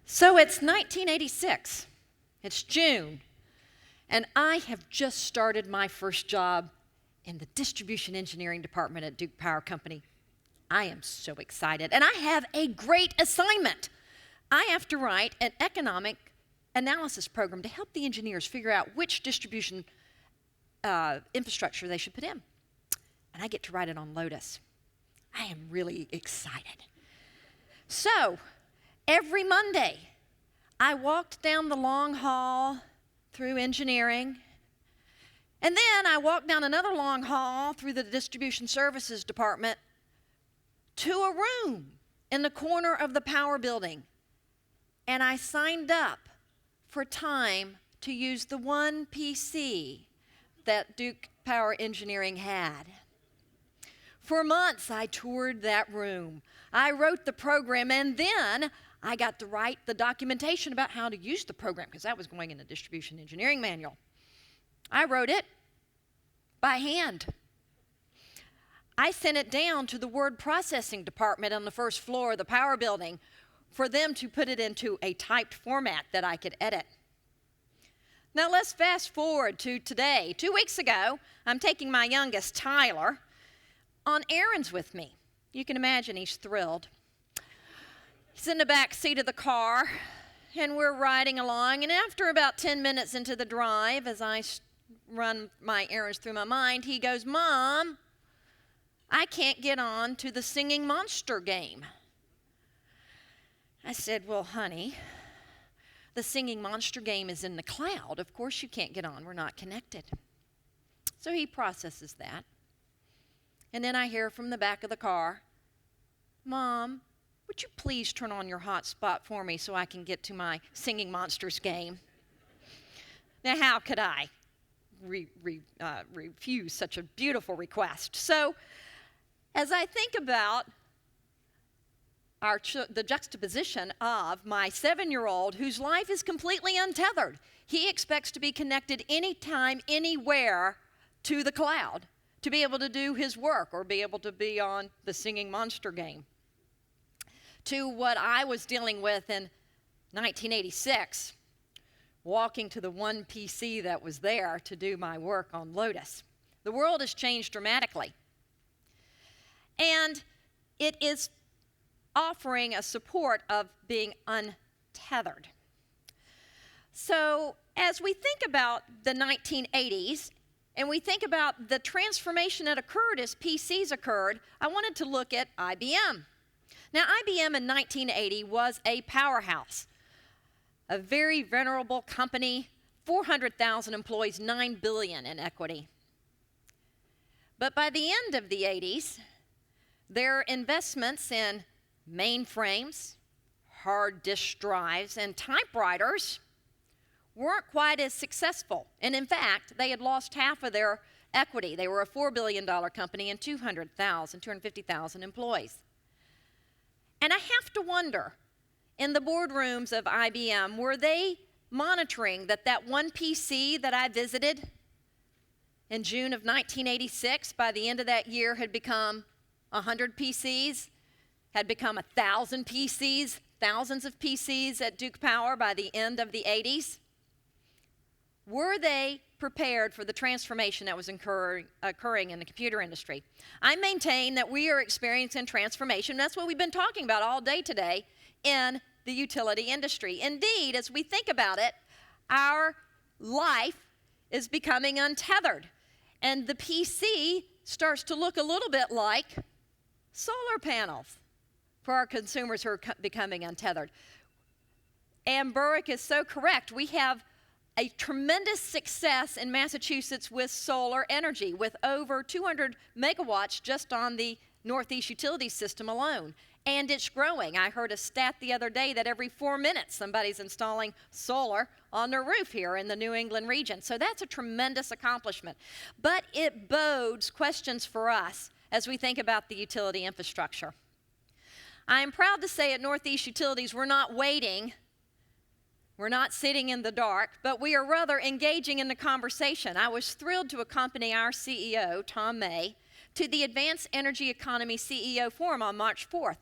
So it's 1986. It's June. And I have just started my first job in the distribution engineering department at Duke Power Company. I am so excited. And I have a great assignment. I have to write an economic analysis program to help the engineers figure out which distribution infrastructure they should put in. And I get to write it on Lotus. I am really excited. So, every Monday, I walked down the long hall through engineering, and then I walked down another long hall through the distribution services department to a room in the corner of the power building. And I signed up for time to use the one PC that Duke Power Engineering had. For months, I toured that room. I wrote the program, and then I got to write the documentation about how to use the program, because that was going in a distribution engineering manual. I wrote it by hand. I sent it down to the word processing department on the first floor of the power building for them to put it into a typed format that I could edit. Now let's fast forward to today. 2 weeks ago, I'm taking my youngest, Tyler, on errands with me. You can imagine he's thrilled. He's in the back seat of the car, and we're riding along, and after about 10 minutes into the drive, as I run my errands through my mind, he goes, "Mom, I can't get on to the Singing Monster game." I said, "Well, honey, the Singing Monster game is in the cloud. Of course you can't get on. We're not connected." So he processes that. And then I hear from the back of the car, "Mom, would you please turn on your hotspot for me so I can get to my Singing Monsters game?" Now, how could I refuse such a beautiful request? So, as I think about the juxtaposition of my 7-year-old whose life is completely untethered, he expects to be connected anytime, anywhere to the cloud to be able to do his work or be able to be on the Singing Monster game, to what I was dealing with in 1986, walking to the one PC that was there to do my work on Lotus. The world has changed dramatically. And it is offering a support of being untethered. So as we think about the 1980s, and we think about the transformation that occurred as PCs occurred, I wanted to look at IBM. Now, IBM in 1980 was a powerhouse, a very venerable company, 400,000 employees, $9 billion in equity. But by the end of the 80s, their investments in mainframes, hard disk drives, and typewriters weren't quite as successful. And in fact, they had lost half of their equity. They were a $4 billion company and 250,000 employees. And I have to wonder, in the boardrooms of IBM, were they monitoring that one PC that I visited in June of 1986, by the end of that year, had become 100 PCs, had become 1,000 PCs, thousands of PCs at Duke Power by the end of the 80s? Were they prepared for the transformation that was occurring in the computer industry? I maintain that we are experiencing transformation. That's what we've been talking about all day today in the utility industry. Indeed, as we think about it, our life is becoming untethered. And the PC starts to look a little bit like solar panels for our consumers who are becoming untethered. Ann Burrick is so correct. We have a tremendous success in Massachusetts with solar energy, with over 200 megawatts just on the Northeast utility system alone. And it's growing. I heard a stat the other day that every 4 minutes somebody's installing solar on their roof here in the New England region. So that's a tremendous accomplishment. But it bodes questions for us as we think about the utility infrastructure. I am proud to say at Northeast Utilities, we're not waiting. We're not sitting in the dark, but we are rather engaging in the conversation. I was thrilled to accompany our CEO, Tom May, to the Advanced Energy Economy CEO Forum on March 4th.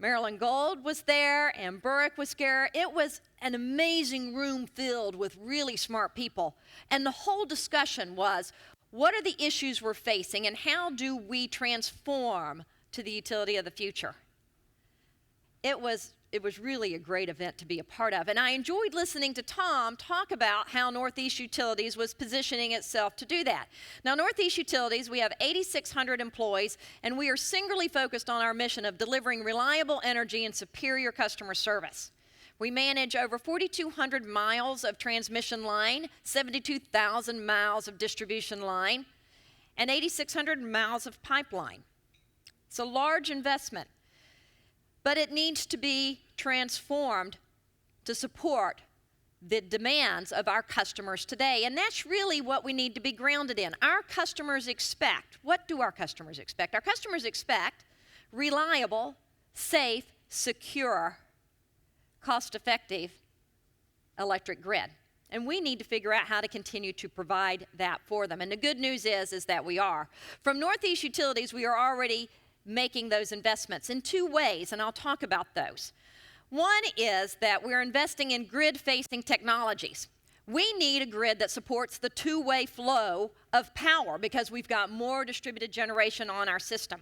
Marilyn Gold was there, and Burrick was there. It was an amazing room filled with really smart people. And the whole discussion was, what are the issues we're facing, and how do we transform to the utility of the future? It was really a great event to be a part of. And I enjoyed listening to Tom talk about how Northeast Utilities was positioning itself to do that. Now, Northeast Utilities, we have 8,600 employees, and we are singularly focused on our mission of delivering reliable energy and superior customer service. We manage over 4,200 miles of transmission line, 72,000 miles of distribution line, and 8,600 miles of pipeline. It's a large investment, but it needs to be transformed to support the demands of our customers today. And that's really what we need to be grounded in. Our customers expect, what do our customers expect? Our customers expect reliable, safe, secure, cost-effective electric grid. And we need to figure out how to continue to provide that for them. And the good news is that we are. From Northeast Utilities, we are already making those investments in two ways, and I'll talk about those. One is that we're investing in grid-facing technologies. We need a grid that supports the two-way flow of power because we've got more distributed generation on our system.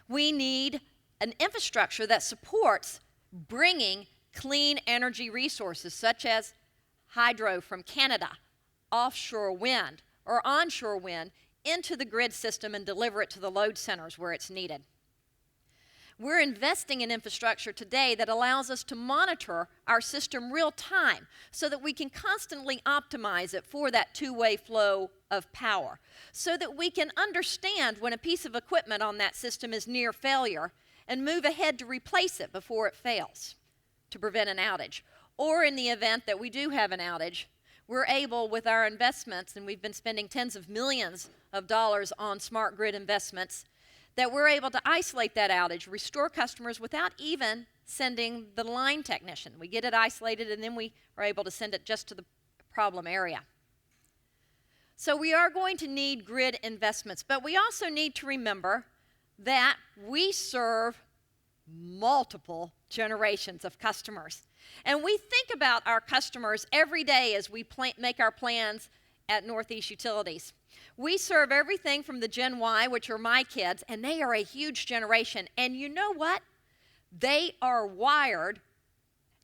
We need an infrastructure that supports bringing clean energy resources such as hydro from Canada, offshore wind, or onshore wind into the grid system and deliver it to the load centers where it's needed. We're investing in infrastructure today that allows us to monitor our system real time so that we can constantly optimize it for that two-way flow of power, so that we can understand when a piece of equipment on that system is near failure and move ahead to replace it before it fails to prevent an outage. Or in the event that we do have an outage, we're able, with our investments, and we've been spending tens of millions of dollars on smart grid investments, that we're able to isolate that outage, restore customers without even sending the line technician. We get it isolated, and then we are able to send it just to the problem area. So we are going to need grid investments, but we also need to remember that we serve multiple generations of customers. And we think about our customers every day as we make our plans at Northeast Utilities. We serve everything from the Gen Y, which are my kids, and they are a huge generation. And you know what? They are wired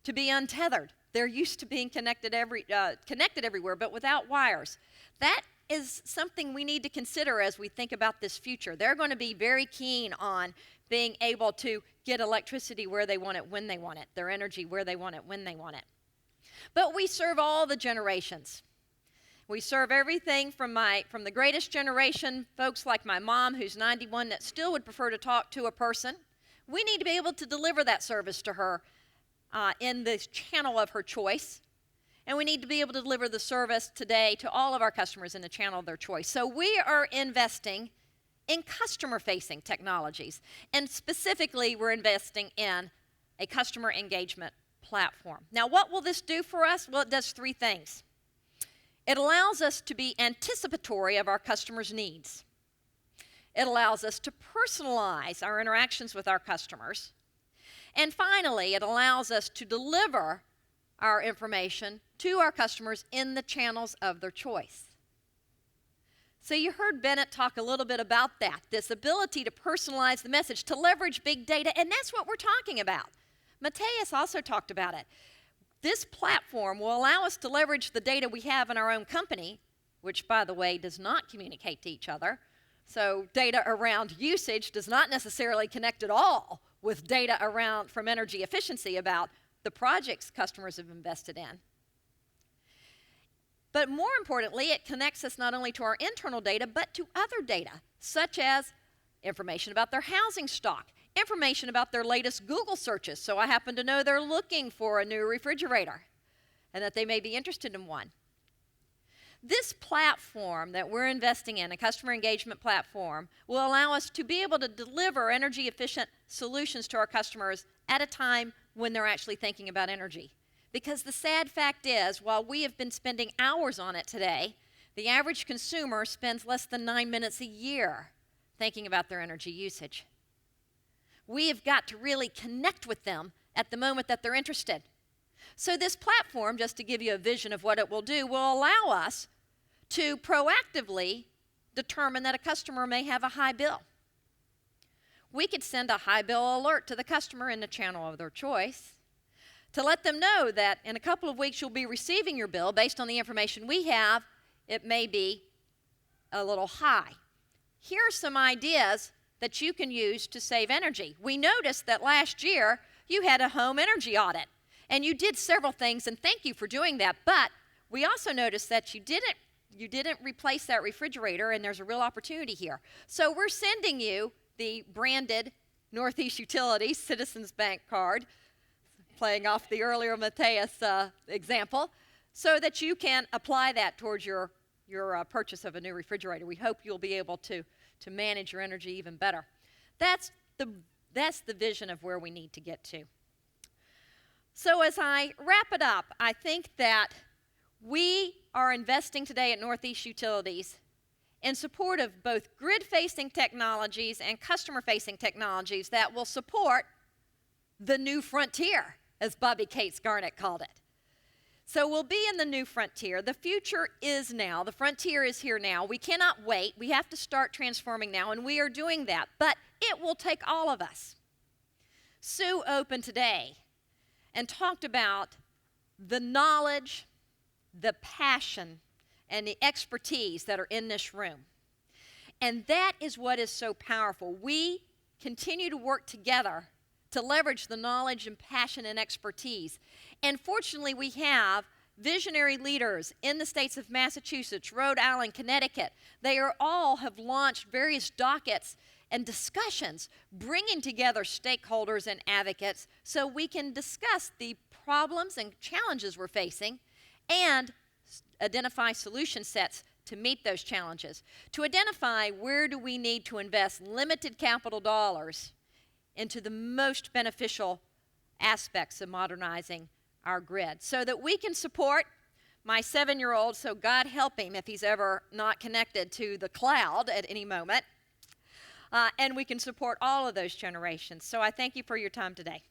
to be untethered. They're used to being connected everywhere, but without wires. That is something we need to consider as we think about this future. They're going to be very keen on being able to get electricity where they want it, when they want it, their energy where they want it, when they want it. But we serve all the generations. We serve everything from the greatest generation, folks like my mom, who's 91, that still would prefer to talk to a person. We need to be able to deliver that service to her in the channel of her choice. And we need to be able to deliver the service today to all of our customers in the channel of their choice. So we are investing in customer-facing technologies. And specifically, we're investing in a customer engagement platform. Now, what will this do for us? Well, it does three things. It allows us to be anticipatory of our customers' needs. It allows us to personalize our interactions with our customers. And finally, it allows us to deliver our information to our customers in the channels of their choice. So you heard Bennett talk a little bit about that, this ability to personalize the message, to leverage big data, and that's what we're talking about. Mateus also talked about it. This platform will allow us to leverage the data we have in our own company, which, by the way, does not communicate to each other. So data around usage does not necessarily connect at all with data around from energy efficiency about the projects customers have invested in. But more importantly, it connects us not only to our internal data, but to other data, such as information about their housing stock, information about their latest Google searches. So I happen to know they're looking for a new refrigerator and that they may be interested in one. This platform that we're investing in, a customer engagement platform, will allow us to be able to deliver energy efficient solutions to our customers at a time when they're actually thinking about energy. Because the sad fact is, while we have been spending hours on it today, the average consumer spends less than 9 minutes a year thinking about their energy usage. We have got to really connect with them at the moment that they're interested. So this platform, just to give you a vision of what it will do, will allow us to proactively determine that a customer may have a high bill. We could send a high bill alert to the customer in the channel of their choice to let them know that in a couple of weeks you'll be receiving your bill. Based on the information we have, it may be a little high. Here are some ideas that you can use to save energy. We noticed that last year you had a home energy audit, and you did several things, and thank you for doing that, but we also noticed that you didn't replace that refrigerator, and there's a real opportunity here. So we're sending you the branded Northeast Utilities Citizens Bank card, playing off the earlier Mateus example, so that you can apply that towards your purchase of a new refrigerator. We hope you'll be able to manage your energy even better. That's the vision of where we need to get to. So as I wrap it up, I think that we are investing today at Northeast Utilities in support of both grid-facing technologies and customer-facing technologies that will support the new frontier, as Bobby Cates Garnett called it. So we'll be in the new frontier. The future is now. The frontier is here now. We cannot wait. We have to start transforming now, and we are doing that. But it will take all of us. Sue opened today and talked about the knowledge, the passion, and the expertise that are in this room. And that is what is so powerful. We continue to work together to leverage the knowledge and passion and expertise. And fortunately, we have visionary leaders in the states of Massachusetts, Rhode Island, Connecticut. They all have launched various dockets and discussions, bringing together stakeholders and advocates so we can discuss the problems and challenges we're facing and identify solution sets to meet those challenges, to identify where do we need to invest limited capital dollars into the most beneficial aspects of modernizing our grid so that we can support my 7-year-old, so God help him if he's ever not connected to the cloud at any moment, and we can support all of those generations. So I thank you for your time today.